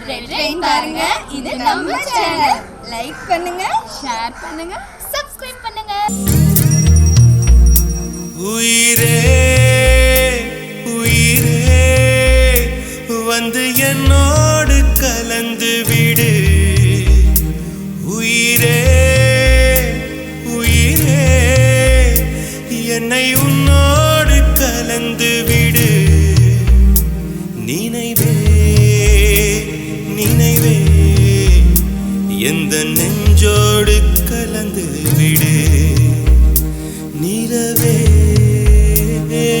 Red rain பாருங்க. இது நம்ம சேனல். லைக் பண்ணுங்க, ஷேர் பண்ணுங்க, சப்ஸ்கிரைப் பண்ணுங்க. உயிரே உயிரே வந்து என்னோடு கலந்து விடு. உயிரே உயிரே என்னை உன்னோடு கலந்து விடு. நினைவே நினைவே எந்த நெஞ்சோடு கலந்து விடு. நிலவே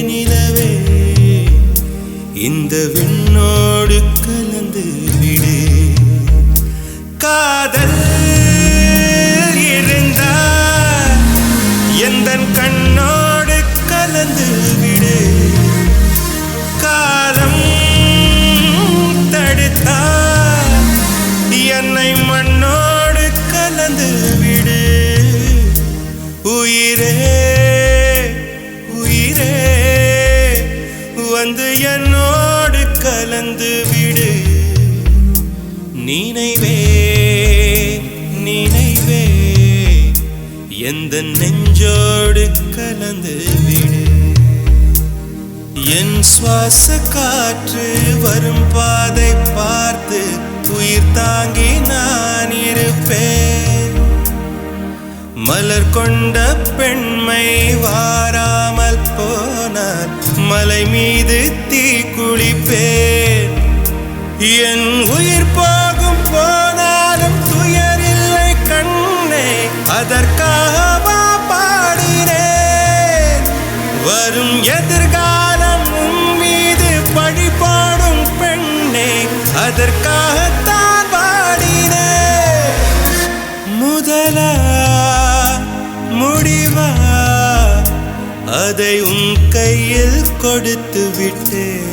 நிலவே இந்த விண்ணோடு கலந்து விடு. காதல் இருந்தால் எந்தன் கண்ணோடு கலந்து விடு. காலம் தடுத்தால் என்னை மண்ணோடு கலந்து விடு. உயிரே உயிரே வந்து என்னோடு கலந்து விடு. நினைவே நினைவே எந்த நெஞ்சோடு கலந்து விடு. என் சுவாச காற்று வரும் பாதை பார்த்து உயிர் தாங்கி நான் இருப்பேன். மலர் கொண்ட பெண்மை வாராமல் போனால் மலை மீது தீ குளிப்பேன். என் உயிர் போகும் போனாலும் துயரில்லை கண்ணே, அதற்காகவா பாடினேன். வரும் எதிர்காலம் உன் மீது பழி போடும் பெண்ணே, அதற்காகத்தான் பாடினேன். முதலா முடிவா அதை உன் கையில் கொடுத்து விட்டேன்.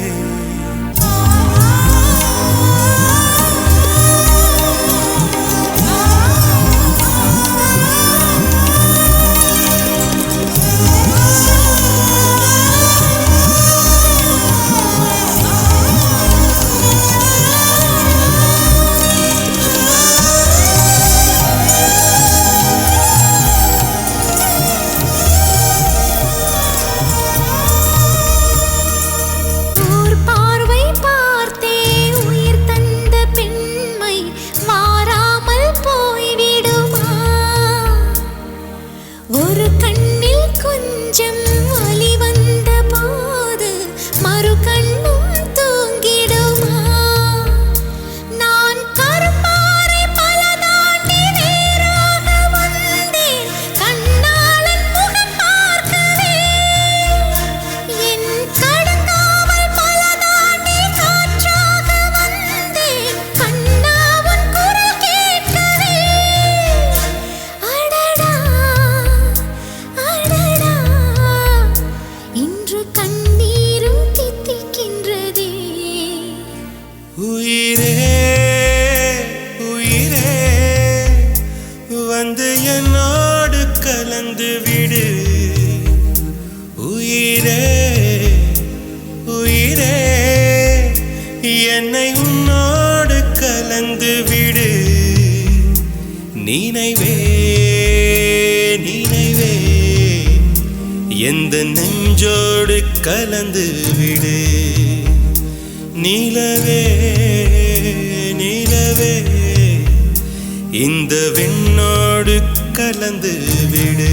உயிரே உயிரே வந்து என்னோடு கலந்து விடு. உயிரே உயிரே என்னை உன்னோடு கலந்து விடு. நினைவே நினைவே எந்த நெஞ்சோடு கலந்து விடு. நிலவே நிலவே இந்த விண்ணோடு கலந்து விடு.